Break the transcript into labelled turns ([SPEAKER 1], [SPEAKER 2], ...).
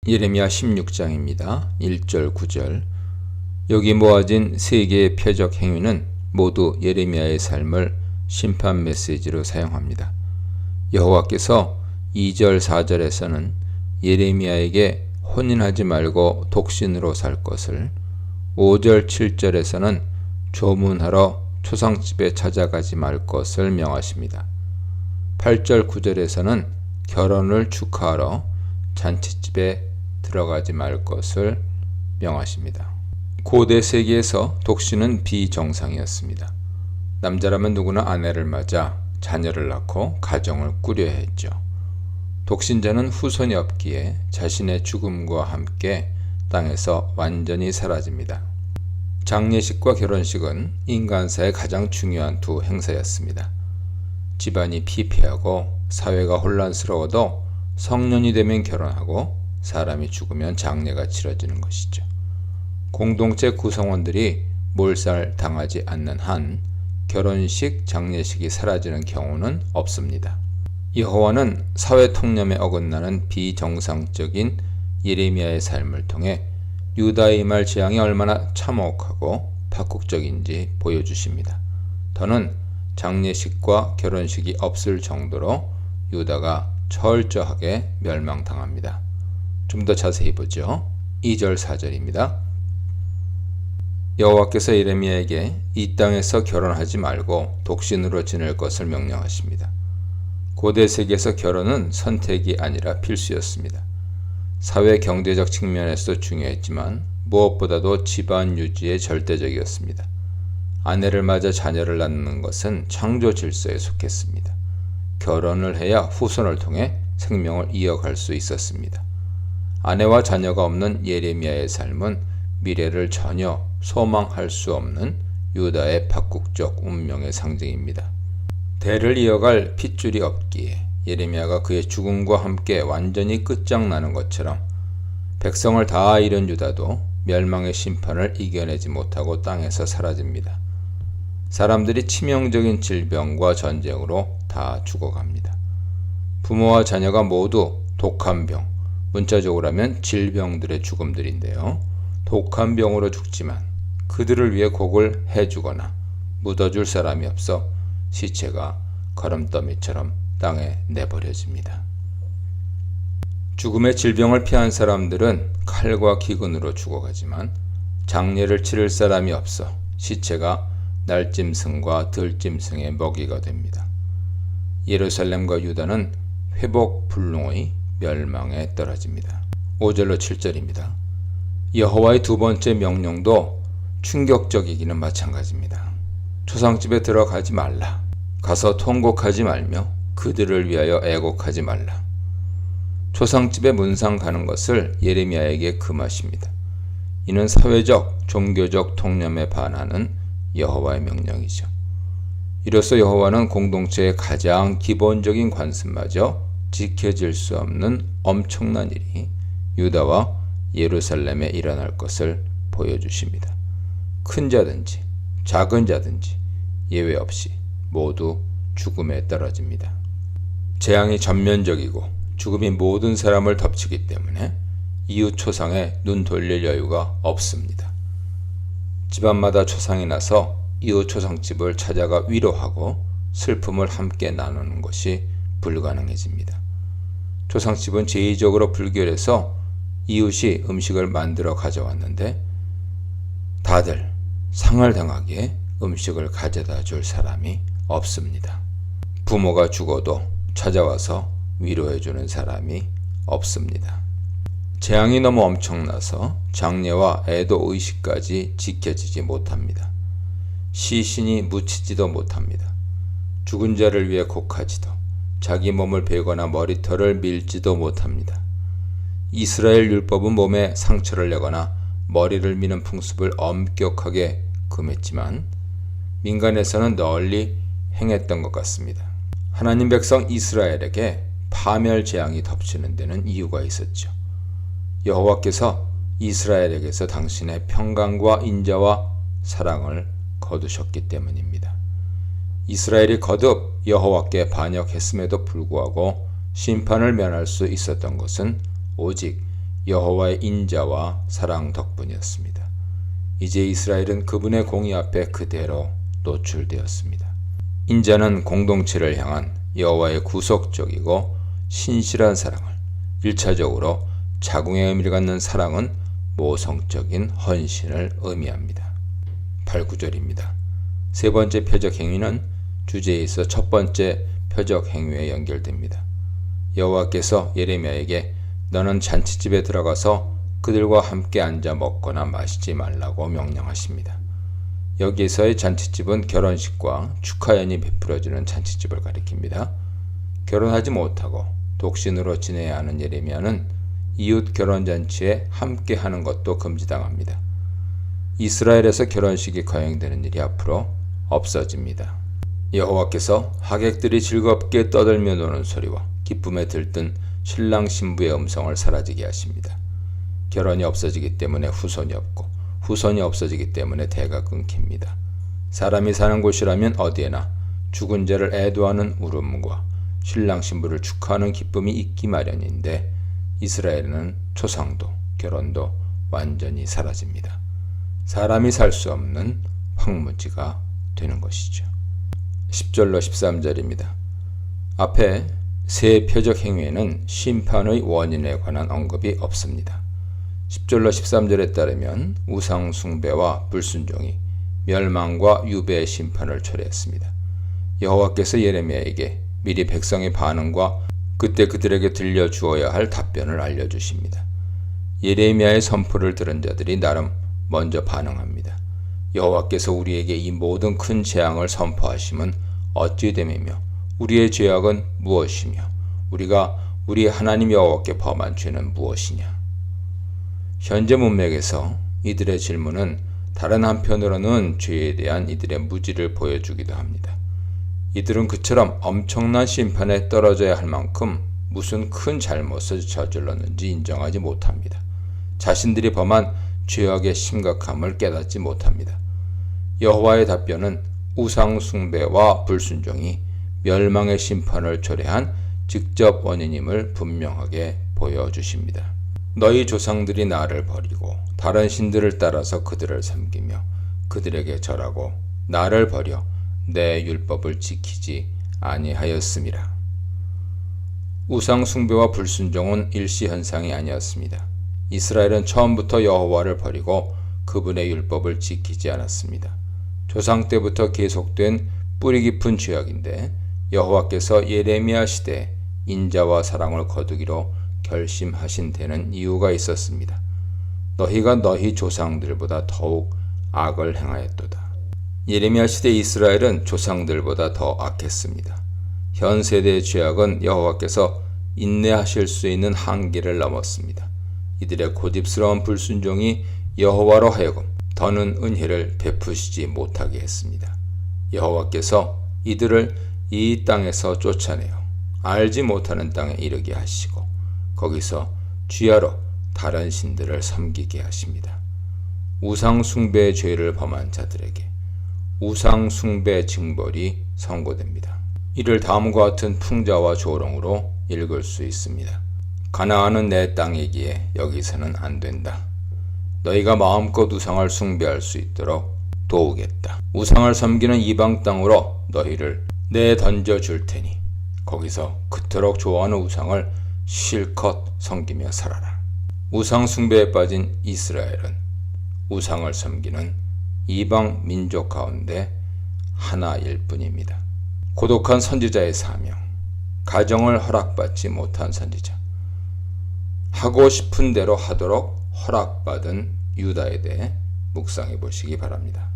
[SPEAKER 1] 예레미야 16장입니다. 1절 9절. 여기 모아진 세 개의 표적 행위는 모두 예레미야의 삶을 심판 메시지로 사용합니다. 여호와께서 2절 4절에서는 예레미야에게 혼인하지 말고 독신으로 살 것을, 5절 7절에서는 조문하러 초상집에 찾아가지 말 것을 명하십니다. 8절 9절에서는 결혼을 축하하러 잔치집에 들어가지 말 것을 명하십니다. 고대 세계에서 독신은 비정상이었습니다. 남자라면 누구나 아내를 맞아 자녀를 낳고 가정을 꾸려야 했죠. 독신자는 후손이 없기에 자신의 죽음과 함께 땅에서 완전히 사라집니다. 장례식과 결혼식은 인간사의 가장 중요한 두 행사였습니다. 집안이 피폐하고 사회가 혼란스러워도 성년이 되면 결혼하고 사람이 죽으면 장례가 치러지는 것이죠. 공동체 구성원들이 몰살당하지 않는 한 결혼식, 장례식이 사라지는 경우는 없습니다. 여호와는 사회 통념에 어긋나는 비정상적인 예레미야의 삶을 통해 유다의 말 재앙이 얼마나 참혹하고 파국적인지 보여주십니다. 더는 장례식과 결혼식이 없을 정도로 유다가 철저하게 멸망당합니다. 좀 더 자세히 보죠. 2절 4절입니다. 여호와께서 예레미야에게 이 땅에서 결혼하지 말고 독신으로 지낼 것을 명령하십니다. 고대 세계에서 결혼은 선택이 아니라 필수였습니다. 사회 경제적 측면에서도 중요했지만 무엇보다도 집안 유지에 절대적이었습니다. 아내를 맞아 자녀를 낳는 것은 창조 질서에 속했습니다. 결혼을 해야 후손을 통해 생명을 이어갈 수 있었습니다. 아내와 자녀가 없는 예레미야의 삶은 미래를 전혀 소망할 수 없는 유다의 파국적 운명의 상징입니다. 대를 이어갈 핏줄이 없기에 예레미야가 그의 죽음과 함께 완전히 끝장나는 것처럼 백성을 다 잃은 유다도 멸망의 심판을 이겨내지 못하고 땅에서 사라집니다. 사람들이 치명적인 질병과 전쟁으로 다 죽어갑니다. 부모와 자녀가 모두 독한 병, 문자적으로 하면 질병들의 죽음들인데요. 독한 병으로 죽지만 그들을 위해 곡을 해주거나 묻어줄 사람이 없어 시체가 거름더미처럼 땅에 내버려집니다. 죽음의 질병을 피한 사람들은 칼과 기근으로 죽어가지만 장례를 치를 사람이 없어 시체가 날짐승과 들짐승의 먹이가 됩니다. 예루살렘과 유다는 회복불능의 멸망에 떨어집니다. 5절로 7절입니다. 여호와의 두 번째 명령도 충격적이기는 마찬가지입니다. 초상집에 들어가지 말라. 가서 통곡하지 말며 그들을 위하여 애곡하지 말라. 초상집에 문상 가는 것을 예레미야에게 금하십니다. 이는 사회적, 종교적 통념에 반하는 여호와의 명령이죠. 이로써 여호와는 공동체의 가장 기본적인 관습마저 지켜질 수 없는 엄청난 일이 유다와 예루살렘에 일어날 것을 보여주십니다. 큰 자든지 작은 자든지 예외 없이 모두 죽음에 떨어집니다. 재앙이 전면적이고 죽음이 모든 사람을 덮치기 때문에 이웃 초상에 눈 돌릴 여유가 없습니다. 집안마다 초상이 나서 이웃 초상집을 찾아가 위로하고 슬픔을 함께 나누는 것이 불가능해집니다. 초상집은 제의적으로 불결해서 이웃이 음식을 만들어 가져왔는데 다들 상을 당하기에 음식을 가져다 줄 사람이 없습니다. 부모가 죽어도 찾아와서 위로해주는 사람이 없습니다. 재앙이 너무 엄청나서 장례와 애도 의식까지 지켜지지 못합니다. 시신이 묻히지도 못합니다. 죽은 자를 위해 곡하지도 자기 몸을 베거나 머리털을 밀지도 못합니다. 이스라엘 율법은 몸에 상처를 내거나 머리를 미는 풍습을 엄격하게 금했지만 민간에서는 널리 행했던 것 같습니다. 하나님 백성 이스라엘에게 파멸 재앙이 덮치는 데는 이유가 있었죠. 여호와께서 이스라엘에게서 당신의 평강과 인자와 사랑을 거두셨기 때문입니다. 이스라엘이 거듭 여호와께 반역했음에도 불구하고 심판을 면할 수 있었던 것은 오직 여호와의 인자와 사랑 덕분이었습니다. 이제 이스라엘은 그분의 공의 앞에 그대로 노출되었습니다. 인자는 공동체를 향한 여호와의 구속적이고 신실한 사랑을, 1차적으로 자궁의 의미를 갖는 사랑은 모성적인 헌신을 의미합니다. 8, 9절입니다. 세 번째 표적 행위는 주제에 있어 첫 번째 표적 행위에 연결됩니다. 여호와께서 예레미야에게 너는 잔치집에 들어가서 그들과 함께 앉아 먹거나 마시지 말라고 명령하십니다. 여기에서의 잔치집은 결혼식과 축하연이 베풀어지는 잔치집을 가리킵니다. 결혼하지 못하고 독신으로 지내야 하는 예레미야는 이웃 결혼잔치에 함께 하는 것도 금지당합니다. 이스라엘에서 결혼식이 거행되는 일이 앞으로 없어집니다. 여호와께서 하객들이 즐겁게 떠들며 노는 소리와 기쁨에 들뜬 신랑 신부의 음성을 사라지게 하십니다. 결혼이 없어지기 때문에 후손이 없고 후손이 없어지기 때문에 대가 끊깁니다. 사람이 사는 곳이라면 어디에나 죽은 자를 애도하는 울음과 신랑 신부를 축하하는 기쁨이 있기 마련인데 이스라엘은 초상도 결혼도 완전히 사라집니다. 사람이 살 수 없는 황무지가 되는 것이죠. 10절로 13절입니다. 앞에 세 표적 행위에는 심판의 원인에 관한 언급이 없습니다. 10절로 13절에 따르면 우상 숭배와 불순종이 멸망과 유배의 심판을 초래했습니다. 여호와께서 예레미야에게 미리 백성의 반응과 그때 그들에게 들려주어야 할 답변을 알려주십니다. 예레미야의 선포를 들은 자들이 나름 먼저 반응합니다. 여호와께서 우리에게 이 모든 큰 재앙을 선포하심은 어찌 됨이며 우리의 죄악은 무엇이며 우리가 우리 하나님 여호와께 범한 죄는 무엇이냐. 현재 문맥에서 이들의 질문은 다른 한편으로는 죄에 대한 이들의 무지를 보여주기도 합니다. 이들은 그처럼 엄청난 심판에 떨어져야 할 만큼 무슨 큰 잘못을 저질렀는지 인정하지 못합니다. 자신들이 범한 죄악의 심각함을 깨닫지 못합니다. 여호와의 답변은 우상 숭배와 불순종이 멸망의 심판을 초래한 직접 원인임을 분명하게 보여주십니다. 너희 조상들이 나를 버리고 다른 신들을 따라서 그들을 섬기며 그들에게 절하고 나를 버려 내 율법을 지키지 아니하였음이라. 우상 숭배와 불순종은 일시현상이 아니었습니다. 이스라엘은 처음부터 여호와를 버리고 그분의 율법을 지키지 않았습니다. 조상 때부터 계속된 뿌리 깊은 죄악인데 여호와께서 예레미야 시대에 인자와 사랑을 거두기로 결심하신 데는 이유가 있었습니다. 너희가 너희 조상들보다 더욱 악을 행하였도다. 예레미야 시대 이스라엘은 조상들보다 더 악했습니다. 현 세대의 죄악은 여호와께서 인내하실 수 있는 한계를 넘었습니다. 이들의 고집스러운 불순종이 여호와로 하여금 더는 은혜를 베푸시지 못하게 했습니다. 여호와께서 이들을 이 땅에서 쫓아내어 알지 못하는 땅에 이르게 하시고 거기서 쥐하로 다른 신들을 섬기게 하십니다. 우상 숭배의 죄를 범한 자들에게 우상 숭배 징벌이 선고됩니다. 이를 다음과 같은 풍자와 조롱으로 읽을 수 있습니다. 가나안은 내 땅이기에 여기서는 안 된다. 너희가 마음껏 우상을 숭배할 수 있도록 도우겠다. 우상을 섬기는 이방 땅으로 너희를 내던져 줄 테니 거기서 그토록 좋아하는 우상을 실컷 섬기며 살아라. 우상 숭배에 빠진 이스라엘은 우상을 섬기는 이방 민족 가운데 하나일 뿐입니다. 고독한 선지자의 사명, 가정을 허락받지 못한 선지자, 하고 싶은 대로 하도록 허락받은 유다에 대해 묵상해 보시기 바랍니다.